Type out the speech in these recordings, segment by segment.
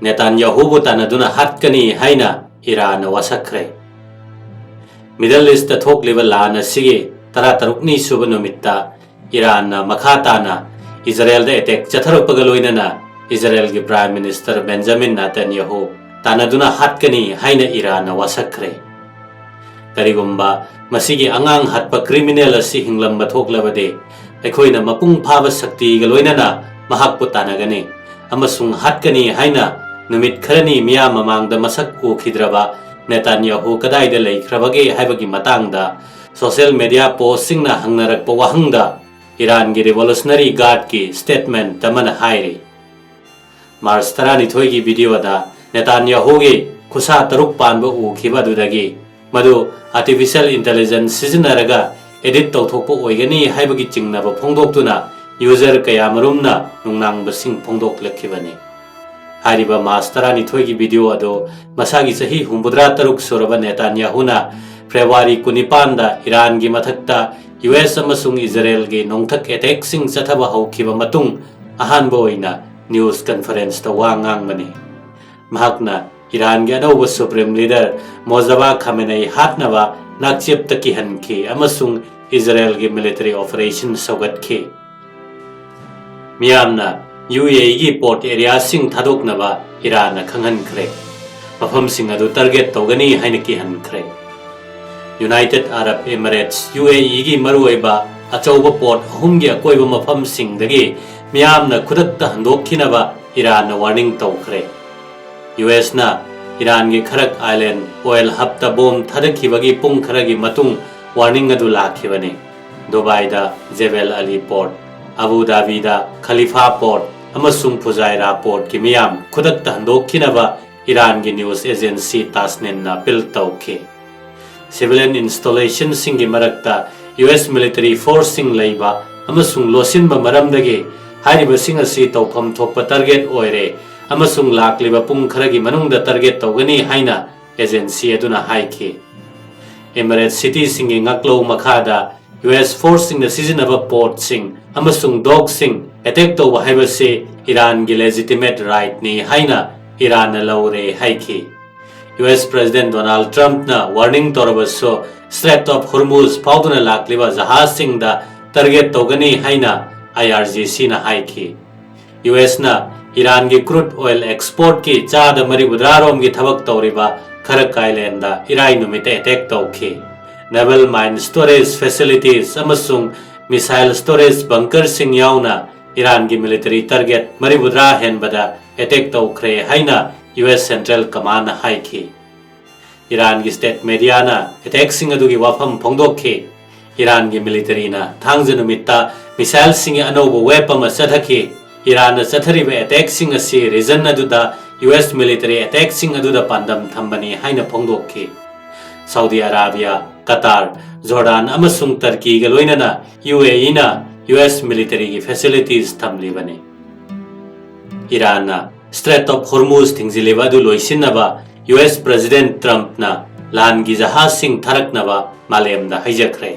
Netanyahu bu Tanaduna Hatkani Haikhre Iran wasakhre. Middle East thok liba lana sige tara tarukni suba numitta Iran na makhata na Israel da attack chatharupaga loinana Israel gi Prime Minister Benjamin Netanyahu Tanaduna Hatkani Haikhre Iran wasakhre. Karigumba masigi angang hatpa criminal asi hinglamba thoklabade aikhoina mapung phaba sakti ga loinana mahak pu tanagani amasung Hatkani Haikhre numit kharani miya mamangda masak ukhidraba Netanyahu kadai da leikrabage haibagi matangda social media posting na hangnarakpa wahangda Iran gi Revolutionary Guard ki statement tamana haire. Mars 12 gi video da Netanyahu gi khusa taruk panba ukhiba dudagi madu artificial intelligence sizinaraga edit tawthokpa oigani haibagi chingnaba phongdoktuna user kaya marumna nungnang basing phongdok lakhibani. Hariba Mastara Nithoigi video ado masagi sahi humbudra taruk suraba Netanyahu na February 19 Iran gi mathakta US amasung Israel gi nongthak attack sing chathaba haukiba matung ahanba oina news conference ta Wangang mani. Mahakna Iran gi anauba supreme leader Mojtaba Khamenei hatnaba nakchep taki hanki amasung Israel gi military operation saugatke. Miyamna UAE port area sing thadoknaba Iran na khanghankre mafam sing adu target tawgani haina ki hankre. United Arab Emirates UAE gi maruiba achauba port ahum gi akoiba mafam sing dagi miyamna khudakta handokhinaba Iran na warning tawkhre. US na Iran gi Kharak Island oil hubta bomb thadakhibagi pung kharagi matung warning adu lakhibani. Dubai da Jebel Ali port, Abu Dhabi da Khalifa port amasung Fujairah port ki miyam khudakta handokhinaba Iran gi news agency Tasnin na pil tawkhe. Civilian installation sing gi marakta US military force sing leiba amasung losinba maramdagi hariba sing asi tawpham thokpa target oire amasung lakliba pung kharagi manungda target tawgani haina agency aduna haikhe. Emirates city sing gi ngaklo makhada US force sing na sizinaba port sing amasung dog sing attack tawba haibase Iran gi legitimate right ni haina Iran na laure haikhe. US President Donald Trump na warning torabaso Strait of Hormuz pauduna lakliba jahaz sing da target tawgani haina IRGC na haikhe. US na Iran gi crude oil export ki chada mari budrarom gi thabak tawriba Kharak Island da irai numite attack tawkhe. Naval mine storage facilities amasung missile storage bunker sing yauna Iran gi military target maribudra henbada attack tawkhre haina US Central Command haikhe. Iran gi state media na attack sing adu gi wafam phongdokhe. Iran gi military na thangja numitta missile sing anobo weapon asathakhe. Iran na chathariba attack sing asi region adu da US military attack sing adu da pandam thambani haina phongdokhe. Saudi Arabia, Qatar, Jordan amasung Turkey ga loinana UAE na US military gi facilities thamlibani. Iran na Strait of Hormuz thingziliba du loisinaba US President Trump na lan gi jahaz sing tharaknaba malemda haijakhre.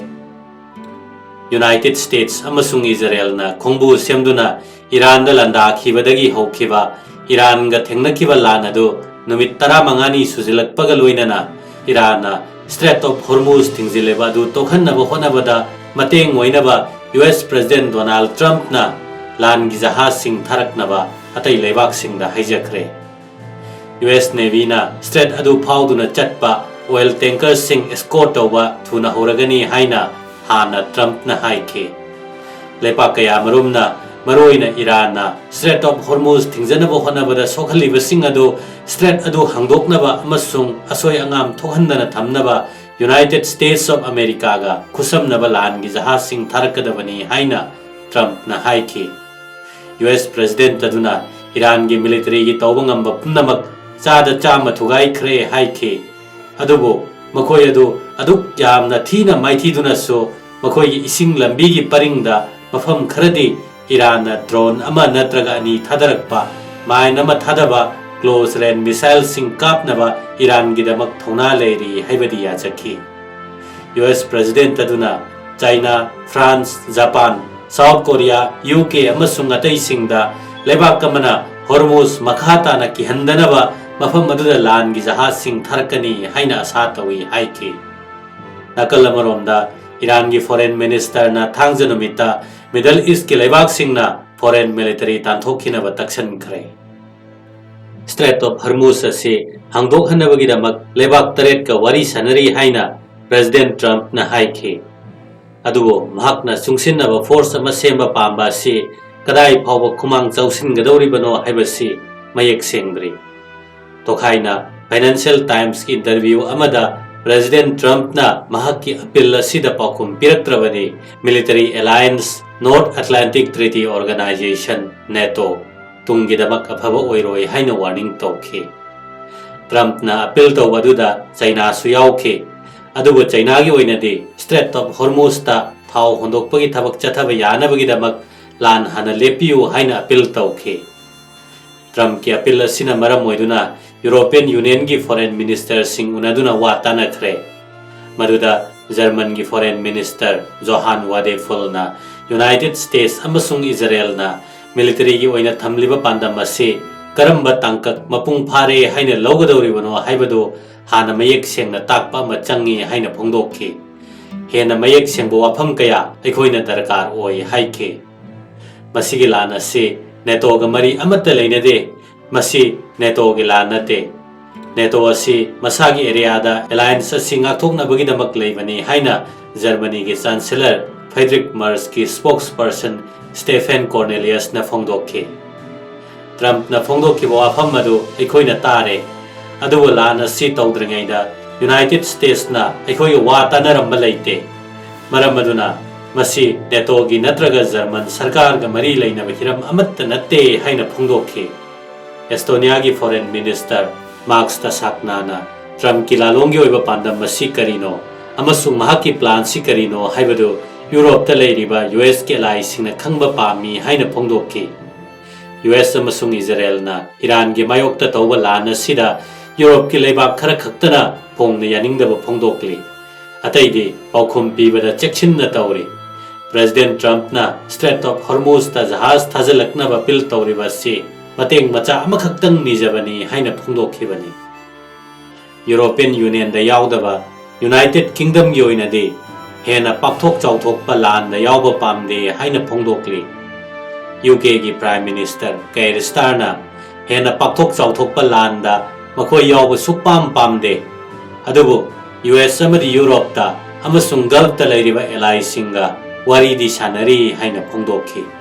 United States amasung Israel na khongbu semduna Iran da landa khibadagi hokhiba Iran ga thengnakhiba lan adu numit 15 ni sujilakpaga loinana Iran na Strait of Hormuz thingzileba du tokhannaba honabada mateng oinaba US President Donald Trump na lan gi jahaz sing tharaknaba atai leibak sing da haijakhre. US Navy na Strait adu phauduna chatpa oil tanker sing escort tawba thuna horagani haina hana Trump na haikhe. Lepa kaya marumna maroina Iran na Strait of Hormuz thingjanaba honabada sokhaliba sing adu Strait adu hangdoknaba amasung asoi angam thokhandana thamnaba United States of America ga khusamnaba lan gi jahaz sing tharakadabani haina Trump na haikhe. US President aduna Iran gi military gi tawbangamba punnamak chada chama thugai khre haikhe. Adubo makoi adu aduk yamna thina maithiduna so makoi gi ising lambi gi paringda mafam kharadi Iran na drone ama natraga ani thadarakpa mai nama thadaba close range missile sing kapnaba Iran gi damak thona leiri haibadi ya chakhi. US President aduna China, France, Japan, South Korea, UK amasung atai singda lebak kamana Hormuz makhata na kihandanaba mafam aduda lan gi jahazsing tharkani haina asa tawi haikhi. Nakal amaromda Iran gi foreign minister na thangja numita Middle East ki leibak na foreign military tanthokhinaba taksankhre. Strait of Hormuz ase hangdok hanabagidamak leibak taret ka wari sanari haina President Trump na haikhi. Adubo mahakna sungsinnaba force ama semba pamba si kadai phawba khumang chausingadoribano haibasi mayek sengdri. Tokhaina Financial Times ki interview amada President Trump na mahakki appeal asida pakhum piraktrabani Military Alliance North Atlantic Treaty Organization NATO tungidamak afaba oiroi haina warning tawkhi. Trump na appeal tawbaduda China su yaukhi. Adubo China gi oinadi Strait of Hormuz ta thau hondokpagi thabak chathaba yanabagidamak lan hana lepiu haina appeal tawkhi. Trump ki appeal asina maram oiduna European Union gi foreign minister sing unaduna wa tanakhre. Maduda German gi foreign minister Johann Wadephul na United States amasung Israel na military gi oina thamliba pandam ase karamba tangkak mapung phare haina logadoribano haibado hana mayek sengna takpa ma changi haina phongdokhi. Hena mayek sengbo wafam kaya aikhoina darkar oi haikhe. Masigi lan ase NATO ga mari amata leinade masi NATO gi lan nate. NATO ase masagi area da alliance singa thokna bagidamak leibani haina Germany gi chancellor Friedrich Merz ki spokesperson Stephen Cornelius na phongdokhi. Trump na phongdokhi wafam madu aikhoina tare. Adubo lan ase tawdringaida United States na aikoi wa tanaramba leite. Maram aduna masi NATO gi natraga German sarkar ga mari leinaba hiram amatta natte haina phongdokhi. Estonia gi foreign minister Max Tasakna na Trump ki lalongi oiba pandam masi karino amasung mahaki plan si karino haibadu Europe ta leiriba US ki allies singna khangba pami haina phongdokhi. US amasung Israel na Iran gi mayokta tawba lana sida Europe ki leibak khara khaktana phongna yaningdaba phongdokli. Ataidi paukhum pibada chekchinna tawri. President Trump na Strait of Hormuz ta jahaz thajalaknaba pil tawriba si mateng macha amakhaktang nijabani haina phongdokhibani. European Union da yaudaba United Kingdom gi oinadi hena pakthok chauthokpa lan da yauba pamde haina phongdokli. UK gi Prime Minister Keir Starmer hena pakthok chauthokpa lan da makhoi yauba sukpam pamde. Adubu US amadi Europe ta amasung Gulf ta leiriba allies singa wari di sanari haina phongdokhi.